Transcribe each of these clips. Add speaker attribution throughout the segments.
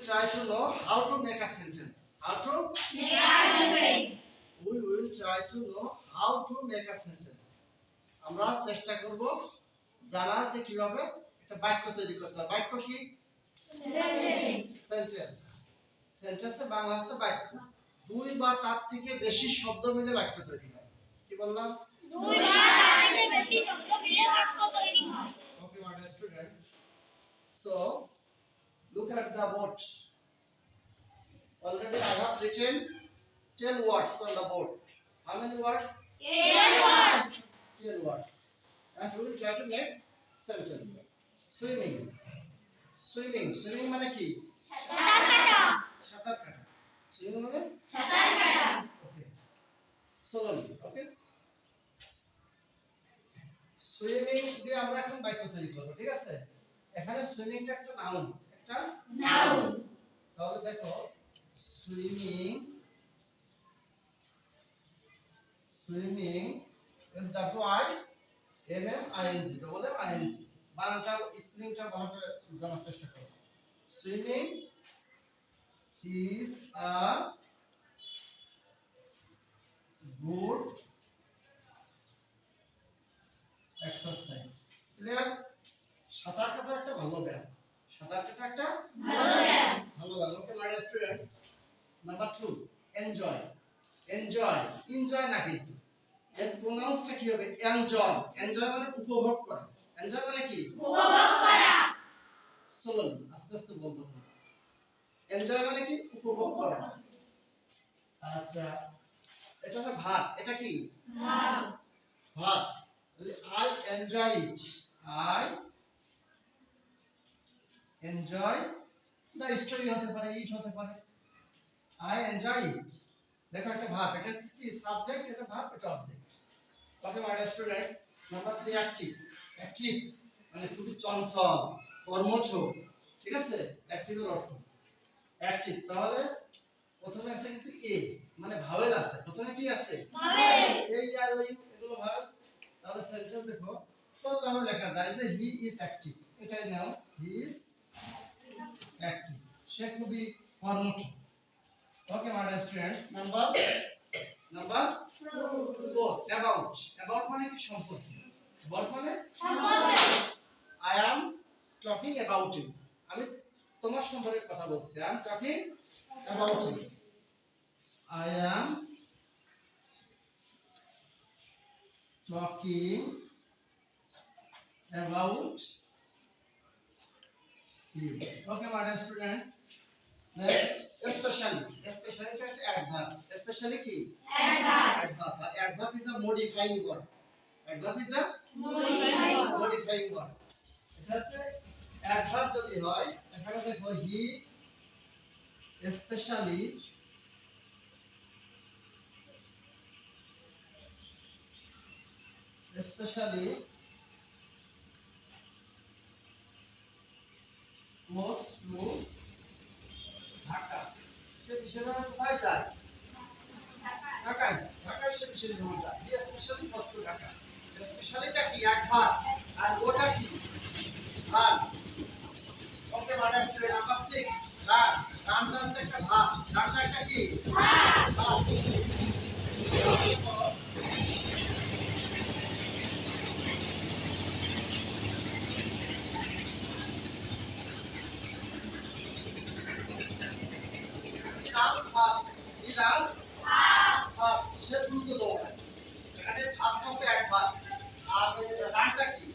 Speaker 1: try to know how to make a sentence. How to
Speaker 2: make a sentence.
Speaker 1: We will try to know how to make a sentence. আমরা চেষ্টা করব জানার যে কিভাবে একটা বাক্য তৈরি করতে হয়। বাক্য কি? সেন্টেন্স। সেন্টেন্সে বাংলা হচ্ছে বাক্য। দুই বা তার থেকে বেশি শব্দ মিলে বাক্য তৈরি হয়। কি বললাম?
Speaker 2: দুই বা তার থেকে বেশি শব্দ মিলে বাক্য তৈরি হয়।
Speaker 1: Okay, my dear students. So, look at the board. Already I have written 10 words on the board. How many words?
Speaker 2: 10 words.
Speaker 1: 10 words. And we will try to make sentence. Swimming. Swimming. Swimming মানে কি?
Speaker 2: সাঁতার কাটা।
Speaker 1: সাঁতার কাটা। Swimming মানে?
Speaker 2: সাঁতার কাটা।
Speaker 1: Okay. Slowly. Okay. Swimming দিয়ে আমরা এখন বাক্য তৈরি করব, ঠিক আছে? এখানে সুইমিংটা একটা নাউন, একটা
Speaker 2: নাউন।
Speaker 1: তাহলে দেখো swimming swimming S W I M M I N G বলে আই এন জি বানানটা স্পেলিংটা ভালো করে জানার চেষ্টা করো। Swimming is a good exercise. Clear? সাঁতার কাটা একটা ভালো ব্যায়াম। সাঁতার কাটা একটা
Speaker 2: ভালো ব্যায়াম।
Speaker 1: ভালো ব্যায়াম। Okay my dear students, number 2 enjoy. Enjoy enjoy না কিন্তু এর প্রোনাউন্সটা কি হবে? এনজয়। এনজয় মানে উপভোগ করা। এনজয় মানে কি?
Speaker 2: উপভোগ করা।
Speaker 1: স্লোলি আস্তে আস্তে বলবো। এনজয় মানে কি? উপভোগ করা। আচ্ছা, এটা হলো ভাব। এটা কি?
Speaker 2: ভাব।
Speaker 1: ভাব। I enjoy it. I enjoy the story হতে পারে, it হতে পারে। I enjoy it. দেখো একটা ভাব, এটা কি? সাবজেক্ট, এটা ভাব, এটা object. Okay my dear students, number 3 active. Active মানে খুবই চঞ্চল, কর্মঠ, ঠিক আছে? অ্যাক্টিভের অর্থ অ্যাক্টিভ। তাহলে প্রথমে আছে কিন্তু এ মানে ভাওয়েল আছে। প্রথমে কি আছে?
Speaker 2: ভাওয়েল।
Speaker 1: এই আর ওই এগুলো ভাওয়েল। তাহলে সেন্টেন্স দেখো সোজাভাবে লেখা যায় যে হি ইজ অ্যাক্টিভ। এটাই নাও, হি ইজ অ্যাক্টিভ। সে খুবই কর্মঠ। Okay my dear students, number 4 about. About মানে কি? সম্পর্কে। অ্যাবাউট মানে
Speaker 2: সম্পর্কে।
Speaker 1: I am talking about you. আমি তোমার সম্পর্কে কথা বলছি। I am talking about you. I am talking about you. Okay, my dear students. Next, especially. Especially is an adverb. Especially কি?
Speaker 2: Adverb.
Speaker 1: Adverb. Adverb is a modifying word. Adverb is a modifying word. এটা হচ্ছে adverb যদি হয়, এখানে দেখো he especially goes to Dhaka. সে বিশেষভাবে কোথায় যায়? ঢাকায় যায়। ঢাকায় সে বিশেষভাবে যায়। He especially goes to Dhaka. স্পেশালিটা কি? অ্যাডভার্ব। আর ওটা কি? ভার্ব। ওকে মানে স্টুডেন্ট নাম্বার 6 রান। রান হচ্ছে একটা ভার্ব। রানটা একটা কি? ভার্ব। সে দ্রুত দৌড়ায়। এখানে ফার্স্ট হচ্ছে অ্যাডভার্ব। আর রানটা কি?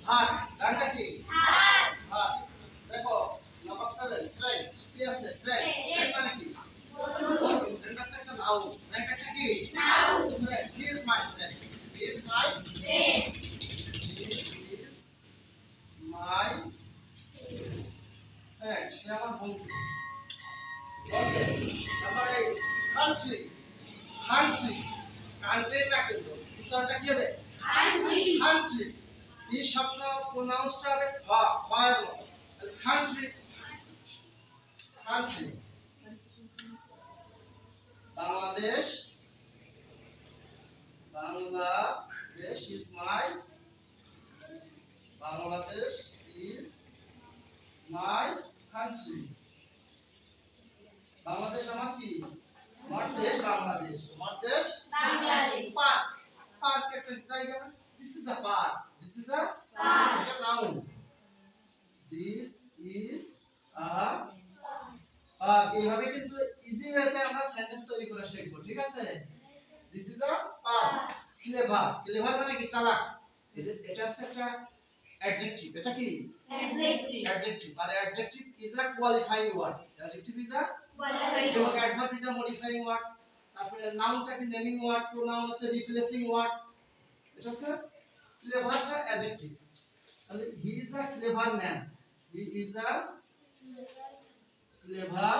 Speaker 1: ভার্ব। রানটা কি? ভার্ব। দেখো নাম্বার 7 ফ্রেন্ড। কি আছে? ফ্রেন্ড। ফ্রেন্ড মানে কি? বন্ধু। ফ্রেন্ড হচ্ছে একটা নাউন। ফ্রেন্ড একটা কি? Noun. Friend. He is my friend. He is my friend. He is my friend. সে আমার বন্ধু। Okay number 8 country. Country. Country না কিন্তু উচ্চারণটা কি হবে?
Speaker 2: কান্ট্রি।
Speaker 1: কান্ট্রি। সি সবসময় প্রোনাউন্সটা হবে খ, খ এর মতো। তাহলে country. Country. Bangladesh. Bangladesh is my Bangladesh is my country. কি আমার দেশ বাংলাদেশ, আমার দেশ
Speaker 2: বাংলাদেশ।
Speaker 1: পার্ক, পার্ক একটা জায়গা না, this is a park, this is a
Speaker 2: Park.
Speaker 1: এটা noun, this is a park. এইভাবে কিন্তু ইজি ওয়েতে আমরা সেন্টেন্স তৈরি করে শিখবো, ঠিক আছে? This is a park. Clever, clever মানে কি চালাক, এটা হচ্ছে একটা অ্যাডজেক্টিভ, এটা কি
Speaker 2: Adjective.
Speaker 1: অ্যাডজেক্টিভ, আর adjective is a qualifying word, adjective is a
Speaker 2: Qualified.
Speaker 1: যেমন adverb is a modifying word, তারপরে নাউনটা কি নেমিং ওয়ার্ড, প্রোনাউন হচ্ছে রিপ্লেসিং ওয়ার্ড, এটা হচ্ছে ক্লেভারটা অ্যাডজেক্টিভ। তাহলে he is a clever man, he is a clever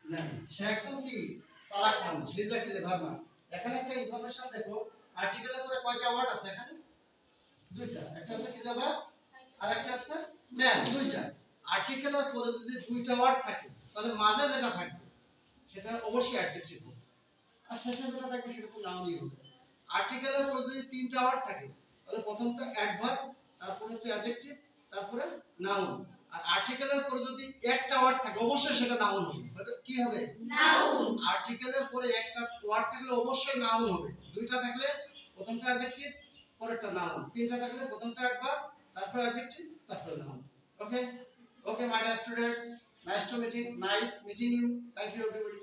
Speaker 1: man, সে একজন কি চালাক মানুষ, he is a clever man. এখানে একটা ইনফরমেশন দেখো, আর্টিকেলের পরে কয়টা ওয়ার্ড আছে এখানে? দুইটা, একটা হচ্ছে ক্লেভার আর একটা হচ্ছে ম্যান, দুইটা। আর্টিকেলের পরে যদি দুইটা ওয়ার্ড থাকে তাহলে মাঝে যেটা থাকবে সেটা অবশ্যই অ্যাডজেক্টিভ হবে, আর শেষে যেটা থাকবে সেটা তো নাউনই হবে। আর্টিকেলের পরে যদি তিনটা ওয়ার্ড থাকে তাহলে প্রথমটা অ্যাডভার্ব, তারপর হচ্ছে অ্যাডজেক্টিভ, তারপরে নাউন। আর আর্টিকেলের পরে যদি একটা ওয়ার্ড থাকে অবশ্যই সেটা নাউন হবে, এটা কি হবে?
Speaker 2: Noun.
Speaker 1: আর্টিকেলের পরে একটা ওয়ার্ড থাকলে অবশ্যই নাউন হবে, দুইটা থাকলে প্রথমটা অ্যাডজেক্টিভ পরেরটা নাউন, তিনটা থাকলে প্রথমটা অ্যাডভার্ব তারপর অ্যাডজেক্টিভ তারপর noun. Okay, okay my dear students, nice meeting you, thank you everybody.